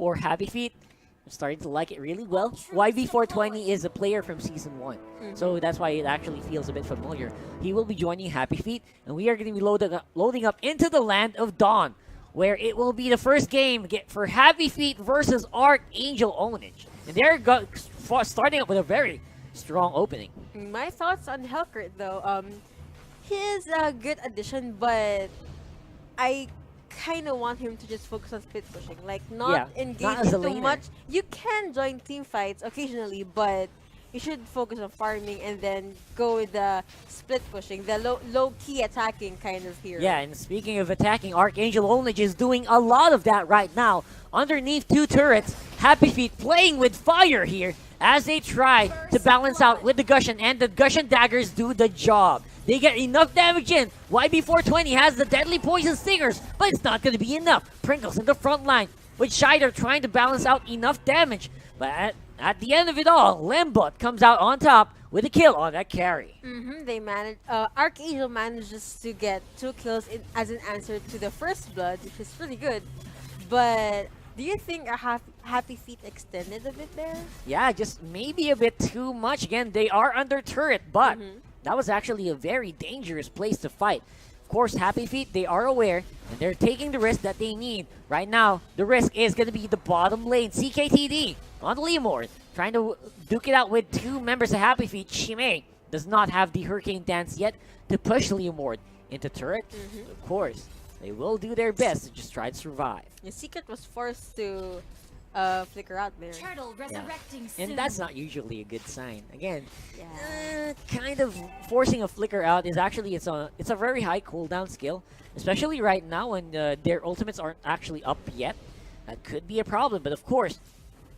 for Happy Feet. I'm starting to like it really well. YB420 is a player from Season 1, so that's why it actually feels a bit familiar. He will be joining Happy Feet, and we are going to be loading up into the Land of Dawn, where it will be the first game for Happy Feet versus Archangel Onage. And they're starting up with a very strong opening. My thoughts on Helkert, though. He's a good addition, but I kind of want him to just focus on split pushing, like not engage not as a too laner. much. You can join team fights occasionally, but you should focus on farming and then go with the split pushing, the low key attacking kind of hero. Yeah, and speaking of attacking, Archangel Onage is doing a lot of that right now. Underneath 2 turrets, Happy Feet playing with fire here as they try to balance out with the Gushen, and the Gushen daggers do the job. They get enough damage in. YB420 has the deadly poison stingers, but it's not going to be enough. Pringles in the front line with Shider trying to balance out enough damage. But at the end of it all, Lembot comes out on top with a kill on that carry. They managed. Archangel manages to get 2 kills as an answer to the first blood, which is pretty good. But do you think a Happy Feet extended a bit there? Yeah, just maybe a bit too much. Again, they are under turret, but that was actually a very dangerous place to fight. Of course, Happy Feet, they are aware, and they're taking the risk that they need. Right now, the risk is going to be the bottom lane. CKTD on Leomord, trying to duke it out with 2 members of Happy Feet. Shimei does not have the Hurricane Dance yet to push Leomord into turret. Of course, they will do their best to just try to survive. The Secret was forced to flicker out there. Turtle resurrecting soon. And that's not usually a good sign. Again, Yeah. kind of forcing a flicker out is actually it's a very high cooldown skill, especially right now when their ultimates aren't actually up yet. That could be a problem, but of course,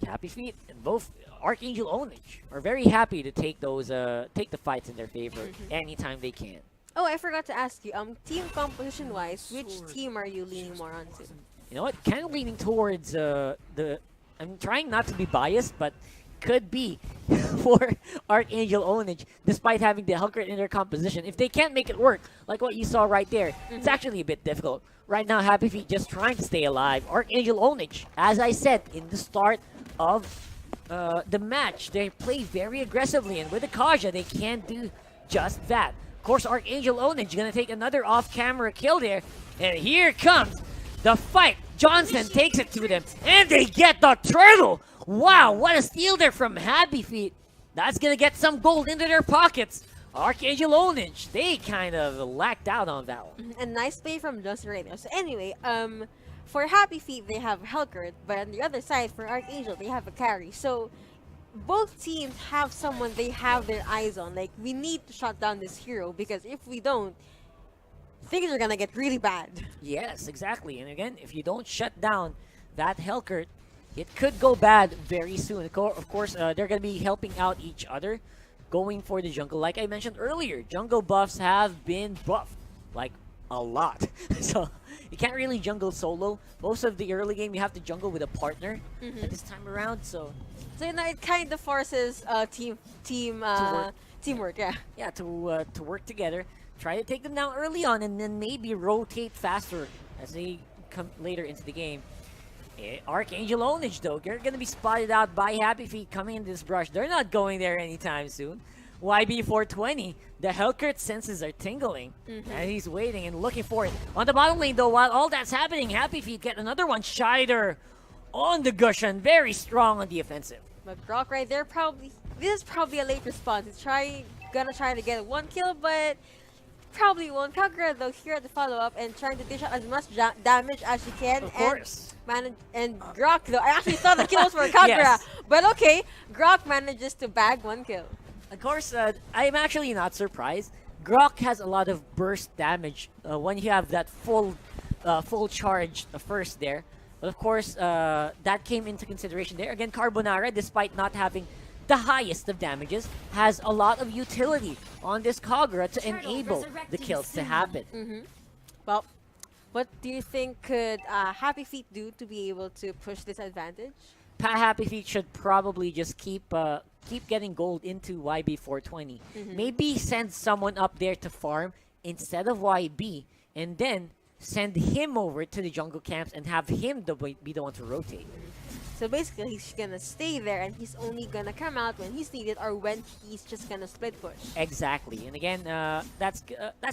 Happy Feet and both Archangel Onage are very happy to take the fights in their favor anytime they can. Oh, I forgot to ask you. Team composition wise, which team are you leaning more onto? You know what? Kind of leaning towards I'm trying not to be biased, but could be for Archangel Onage, despite having the Helkert in their composition. If they can't make it work, like what you saw right there, it's actually a bit difficult. Right now, Happy Feet just trying to stay alive. Archangel Onage, as I said in the start of the match, they play very aggressively, and with the Kaja, they can do just that. Of course, Archangel Onage gonna take another off-camera kill there, and here comes the fight. Johnson takes it to them, and they get the turtle. Wow, what a steal there from Happy Feet. That's gonna get some gold into their pockets. Archangel Onage, they kind of lacked out on that one. A nice play from Johnson right there. So anyway, for Happy Feet they have Helkert, but on the other side for Archangel they have a carry. So both teams have someone they have their eyes on. Like, we need to shut down this hero, because if we don't, things are gonna get really bad. Yes, exactly. And again, if you don't shut down that Helkert, it could go bad very soon. Of course, they're going to be helping out each other, going for the jungle. Like I mentioned earlier, jungle buffs have been buffed, like, a lot. So, you can't really jungle solo. Most of the early game, you have to jungle with a partner at this time around, so... So, you know, it kind of forces teamwork, yeah. Yeah, to work together. Try to take them down early on, and then maybe rotate faster as they come later into the game. Archangel Onage, though, they're going to be spotted out by Happy Feet coming in this brush. They're not going there anytime soon. YB420, the Helkert senses are tingling, and he's waiting and looking for it. On the bottom lane, though, while all that's happening, Happy Feet get another one. Shider on the Gushen, very strong on the offensive. But Brock right there, this is probably a late response. He's gonna try to get 1 kill, but probably won't. Kagura, though, here at the follow-up and trying to dish out as much damage as she can. Of course. And Grok, though, I actually thought the kills were Kagura. Yes. But okay, Grok manages to bag 1 kill. Of course, I'm actually not surprised. Grok has a lot of burst damage when you have that full charge first there. But of course, that came into consideration there. Again, Carbonara, despite not having the highest of damages, has a lot of utility on this Kagura to enable the kills to happen. Well, what do you think could Happy Feet do to be able to push this advantage? Happy Feet should probably just keep getting gold into YB420. Maybe send someone up there to farm instead of YB, and then send him over to the jungle camps and have him be the one to rotate. So basically, he's gonna stay there, and he's only gonna come out when he's needed or when he's just gonna split push. Exactly, and again, that's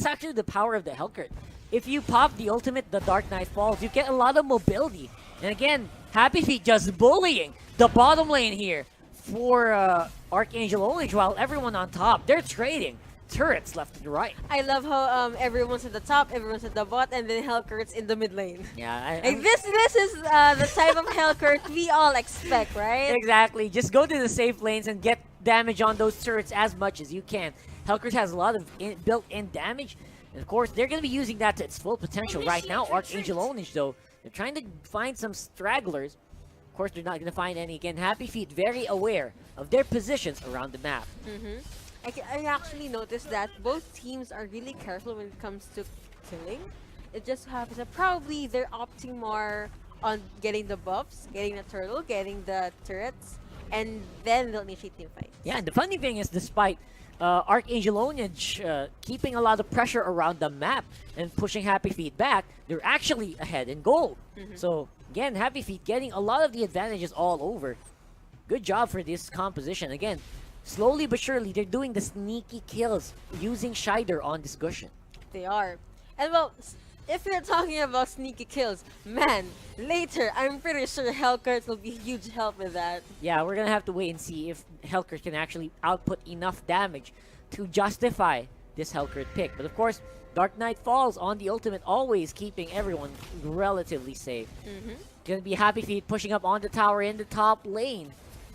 actually the power of the Helcurt. If you pop the ultimate, the Dark Knight Falls, you get a lot of mobility. And again, Happy Feet just bullying the bottom lane here for Archangel Onage, while everyone on top, they're trading turrets left and right. I love how everyone's at the top, everyone's at the bot, and then Hellcurt's in the mid lane. Yeah, Like this is the type of Hellcurt we all expect, right? exactly. Just go to the safe lanes and get damage on those turrets as much as you can. Hellcurt has a lot of built-in damage, and of course, they're going to be using that to its full potential right now. Archangel Onage, though, they're trying to find some stragglers. Of course, they're not going to find any. Again, Happy Feet very aware of their positions around the map. I actually noticed that both teams are really careful when it comes to killing. It just happens that probably they're opting more on getting the buffs, getting the turtle, getting the turrets, and then they'll initiate team fights. Yeah, and the funny thing is, despite Archangel Onage keeping a lot of pressure around the map and pushing Happy Feet back, they're actually ahead in gold. So, again, Happy Feet getting a lot of the advantages all over. Good job for this composition. Again, slowly but surely, they're doing the sneaky kills using Shider on this Gusion. They are. And well, if you're talking about sneaky kills, man, later, I'm pretty sure Hellcurt will be a huge help with that. Yeah, we're gonna have to wait and see if Hellcurt can actually output enough damage to justify this Hellcurt pick. But of course, Dark Knight Falls on the ultimate, always keeping everyone relatively safe. Gonna be Happy Feet pushing up on the tower in the top lane.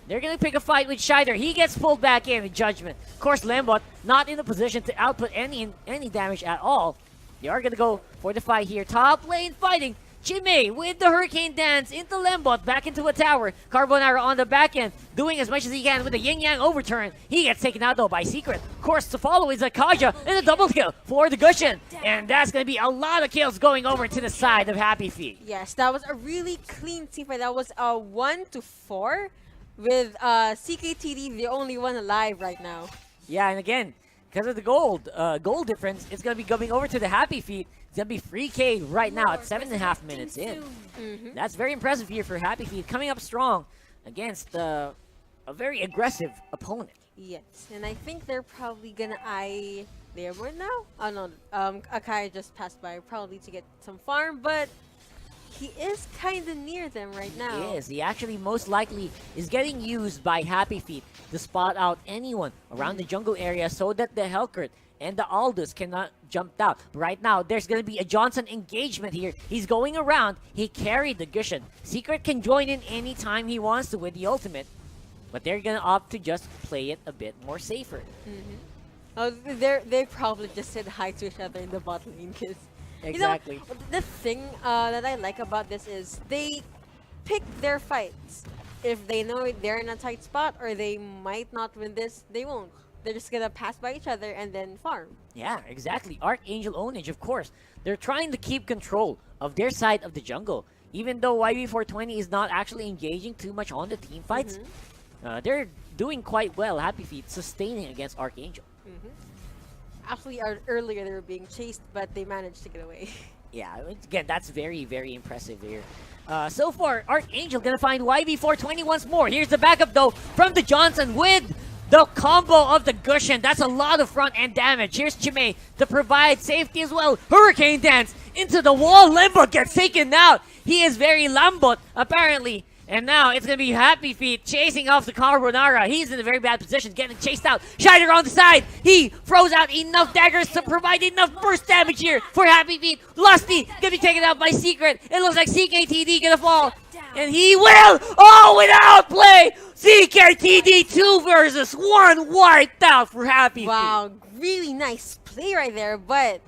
They're gonna pick a fight with Shider. He gets pulled back in Judgment. Of course, Lambot not in a position to output any damage at all. They are gonna go for the fight here. Top lane fighting. Jimmy with the Hurricane Dance into Lambot, back into a tower. Carbonara on the back end, doing as much as he can with the Yin Yang overturn. He gets taken out though by Secret. Of course, to follow is Akaja and a double kill for the Gusion. And that's gonna be a lot of kills going over to the side of Happy Feet. Yes, that was a really clean team fight. That was a 1-4 with CKTD the only one alive right now. Yeah, and again, because of the gold difference, it's going to be going over to the Happy Feet. It's going to be free K right now at 7.5 minutes in. That's very impressive here for Happy Feet, coming up strong against a very aggressive opponent. Yes, and I think they're probably gonna eye Leomord now. Oh no, Akai just passed by probably to get some farm, but he is kind of near them right now. He is. He actually most likely is getting used by Happy Feet to spot out anyone around the jungle area so that the Hellcurt and the Aldous cannot jump out. Right now, there's going to be a Johnson engagement here. He's going around. He carried the Gusion. Secret can join in anytime he wants to with the ultimate, but they're going to opt to just play it a bit more safer. Oh, they probably just said hi to each other in the bot lane because Exactly. You know, the thing that I like about this is they pick their fights. If they know they're in a tight spot or they might not win this, they won't. They're just gonna pass by each other and then farm. Yeah, exactly. Archangel Onage, of course. They're trying to keep control of their side of the jungle. Even though YB420 is not actually engaging too much on the team fights, they're doing quite well. Happy Feet sustaining against Archangel. Actually, earlier they were being chased, but they managed to get away. Yeah, again, that's very, very impressive here. So far, Archangel gonna find YB420 once more. Here's the backup, though, from the Johnson with the combo of the Gusion. That's a lot of front-end damage. Here's Chimay to provide safety as well. Hurricane Dance into the wall. Lambot gets taken out. He is very Lambot, apparently. And now it's going to be Happy Feet chasing off the Carbonara. He's in a very bad position, getting chased out. Shider on the side. He throws out enough daggers to provide enough burst damage here for Happy Feet. Lusty going to be taken out by Secret. It looks like CKTD going to fall. And he will! Oh, without play! CKTD 2 versus 1 wiped out for Happy Feet. Wow, really nice play right there, but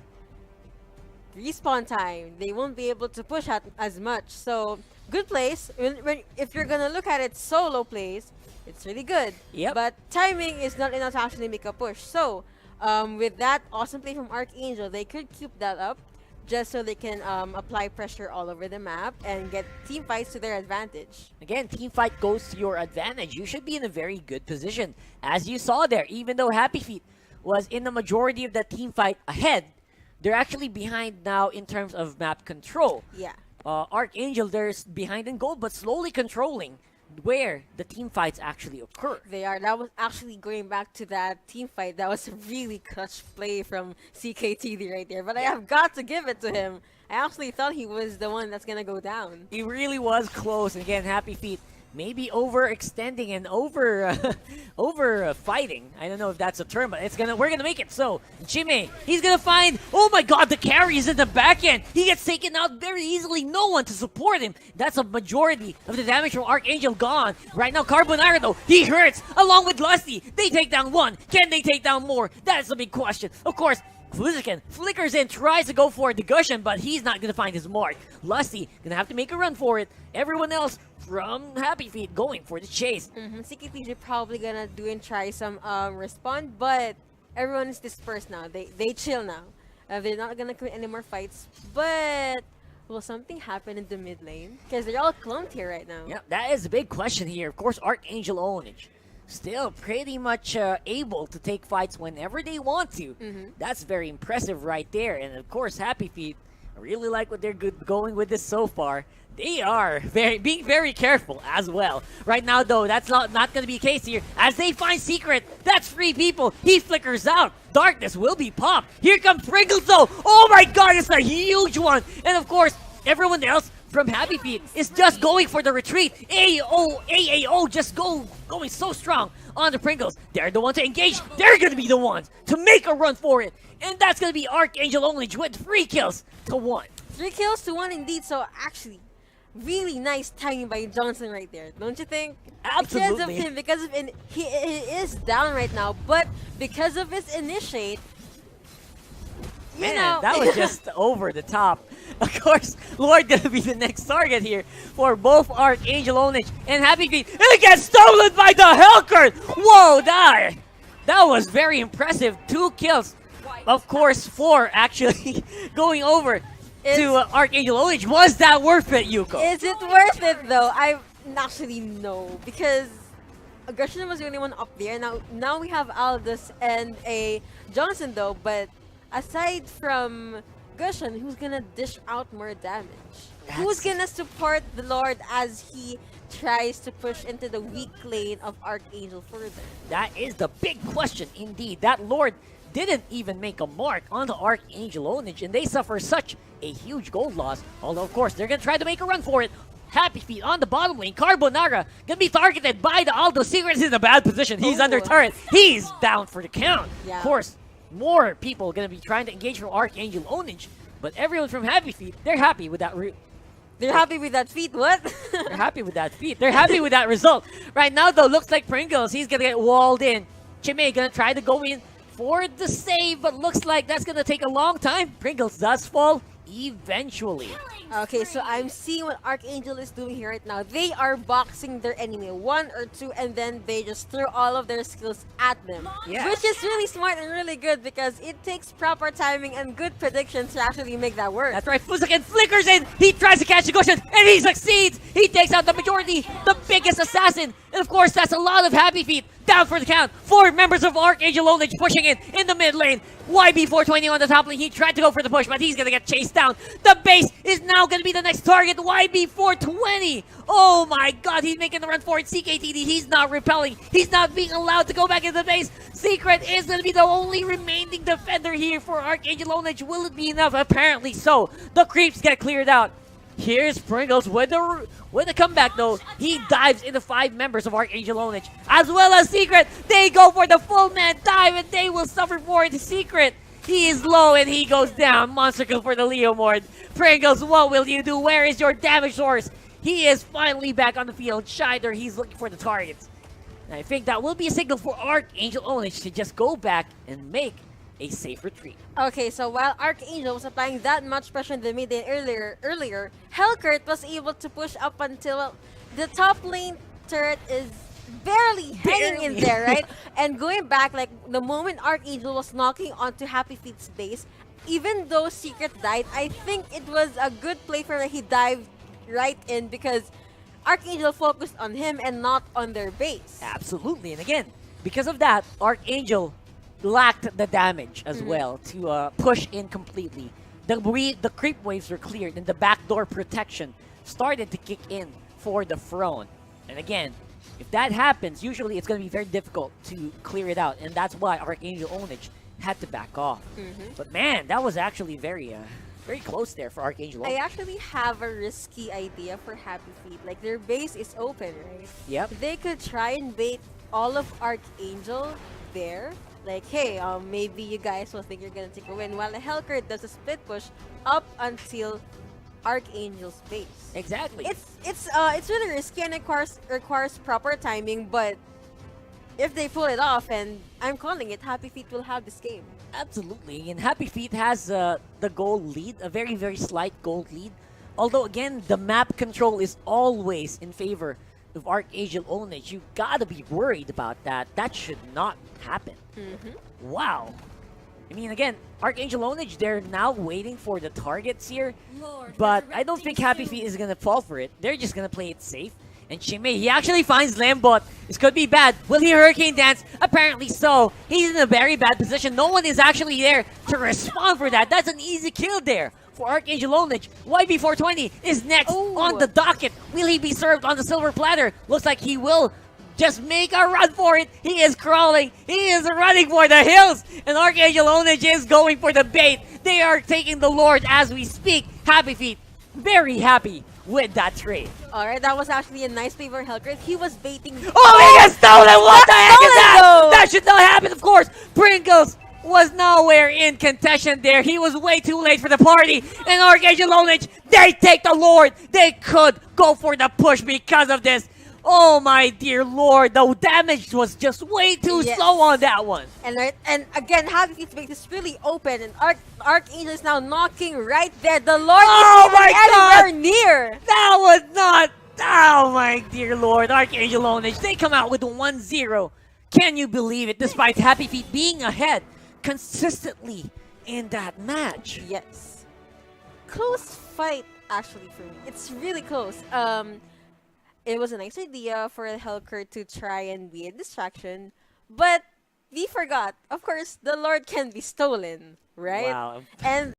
respawn time. They won't be able to push out as much. So, good plays. If you're gonna look at it solo plays, it's really good. Yep. But timing is not enough to actually make a push. So, with that awesome play from Archangel, they could keep that up just so they can apply pressure all over the map and get team fights to their advantage. Again, team fight goes to your advantage. You should be in a very good position. As you saw there, even though Happy Feet was in the majority of the team fight ahead, they're actually behind now in terms of map control. Yeah. Archangel, they're behind in gold, but slowly controlling where the team fights actually occur. They are. That was actually going back to that team fight. That was a really clutch play from CKTD right there. But I have got to give it to him. I actually thought he was the one that's gonna go down. He really was close. And again, Happy Feet maybe overextending and over fighting. I don't know if that's a term, but we're gonna make it. So Jimmy, he's gonna find. Oh my God, the carry is in the back end. He gets taken out very easily. No one to support him. That's a majority of the damage from Archangel gone. Right now, Carbonara though, he hurts along with Lusty. They take down one. Can they take down more? That's the big question. Of course. Fliziken flickers in, tries to go for the Gushen, but he's not going to find his mark. Lusty going to have to make a run for it. Everyone else from Happy Feet going for the chase. CKTG probably gonna do and try some respond, but everyone is dispersed now. They chill now. They're not gonna commit any more fights. But will something happen in the mid lane? Because they're all clumped here right now. Yeah, that is a big question here. Of course, Archangel Onage still pretty much able to take fights whenever they want to. That's very impressive right there. And of course, Happy Feet, I really like what they're going with this so far. They are being very careful as well. Right now, though, that's not going to be the case here. As they find Secret, that's 3 people. He flickers out. Darkness will be popped. Here comes Pringles, though. Oh my God, it's a huge one. And of course, everyone else from Happy Feet is just going for the retreat. AAO just going so strong on the Pringles. They're the ones to engage. They're going to be the ones to make a run for it. And that's going to be Archangel Onage with 3 kills to 1. 3 kills to 1 indeed. So actually, really nice timing by Johnson right there. Don't you think? Absolutely. Because of him, he is down right now. But because of his initiate, Man, that was just over the top. Of course, Lord gonna be the next target here for both Archangel Onage and Happy Feet. And it gets stolen by the Hellcurt! Whoa, that was very impressive. 2 kills. Of course, 4 actually going over to Archangel Onage. Was that worth it, Yuko? Is it worth it though? I actually no, because Aggression was the only one up there. Now we have Aldous and a Johnson though, but aside from Gushen, who's gonna dish out more damage? Who's gonna support the Lord as he tries to push into the weak lane of Archangel further? That is the big question indeed. That Lord didn't even make a mark on the Archangel Onage, and they suffer such a huge gold loss. Although, of course, they're gonna try to make a run for it. Happy Feet on the bottom lane. Carbonara gonna be targeted by the Aldo. Secret is in a bad position. He's under turret. He's down for the count. Yeah. Of course, more people going to be trying to engage from Archangel Onage, but everyone from Happy Feet, they're happy with that. They're happy with that feat. What? They're happy with that feat. They're happy with that result. Right now, though, looks like Pringles, he's going to get walled in. Chime going to try to go in for the save, but looks like that's going to take a long time. Pringles does fall eventually. Okay, so I'm seeing what Archangel is doing here right now. They are boxing their enemy 1 or 2, and then they just throw all of their skills at them. Yes. Which is really smart and really good because it takes proper timing and good predictions to actually make that work. That's right, Fuzakin flickers in, he tries to catch the Gushen, and he succeeds! He takes out the majority, the biggest assassin, and of course that's a lot of Happy Feet. Down for the count, 4 members of Archangel Onage pushing in the mid lane. YB420 on the top lane, he tried to go for the push, but he's gonna get chased down. The base is now gonna be the next target, YB420! Oh my God, he's making the run for it. CKTD, he's not repelling, he's not being allowed to go back into the base. Secret is gonna be the only remaining defender here for Archangel Onage. Will it be enough? Apparently so. The creeps get cleared out. Here's Pringles with the comeback though. He dives into 5 members of Archangel Onage, as well as Secret. They go for the full man dive and they will suffer for it. Secret, he is low and he goes down. Monster kill for the Leomord. Pringles, what will you do? Where is your damage source? He is finally back on the field. Shider, he's looking for the targets. And I think that will be a signal for Archangel Onage to just go back and make a safe retreat. Okay, so while Archangel was applying that much pressure in the mid lane earlier, Hellcurt was able to push up until the top lane turret is barely hanging in there, right? And going back, like the moment Archangel was knocking onto Happy Feet's base, even though Secret died, I think it was a good play for him. He dived right in because Archangel focused on him and not on their base. Absolutely, and again, because of that, Archangel lacked the damage as well to push in completely. The creep waves were cleared, and the backdoor protection started to kick in for the throne. And again, if that happens, usually it's going to be very difficult to clear it out, and that's why Archangel Onage had to back off. But man, that was actually very close there for Archangel I Onage. actually have a risky idea for Happy Feet. Like, their base is open, right? Yep. They could try and bait all of Archangel there. Like, hey, maybe you guys will think you're gonna take a win, while the Hellcurt does a split push up until Archangel's base. Exactly. It's really risky and requires proper timing, but if they pull it off, and I'm calling it, Happy Feet will have this game. Absolutely, and Happy Feet has the gold lead, a very slight gold lead. Although again, the map control is always in favor of Archangel Onage. You gotta be worried about that. That should not happen. Wow. I mean, again, Archangel Onage, they're now waiting for the targets here, but I don't think Happy Feet is gonna fall for it. They're just gonna play it safe. And Shimei, he actually finds Lambot. This could be bad. Will he Hurricane Dance? Apparently so. He's in a very bad position. No one is actually there to respond for that. That's an easy kill there for Archangel Onage. YB420 is next on the docket. Will he be served on the silver platter? Looks like he will just make a run for it. He is crawling. He is running for the hills. And Archangel Onage is going for the bait. They are taking the Lord as we speak. Happy Feet, very happy with that trade. Alright, that was actually a nice play for Hellcurt. He was baiting. Oh, he got stolen! What the heck is that? though. That should not happen, of course. Pringles was nowhere in contention there. He was way too late for the party. And Archangel Onage, they take the Lord. They could go for the push because of this. Oh my dear Lord, the damage was just way too slow on that one. And again, Happy Feet's base is really open, and Archangel is now knocking right there. The Lord Oh is my God! anywhere near. That was not... Oh my dear Lord, Archangel Onage, they come out with 1-0. Can you believe it, despite Happy Feet being ahead consistently in that match? Yes. Close fight, actually, for me. It's really close. It was a nice idea for Hellcurt to try and be a distraction, but we forgot. Of course, the Lord can be stolen, right? Wow. And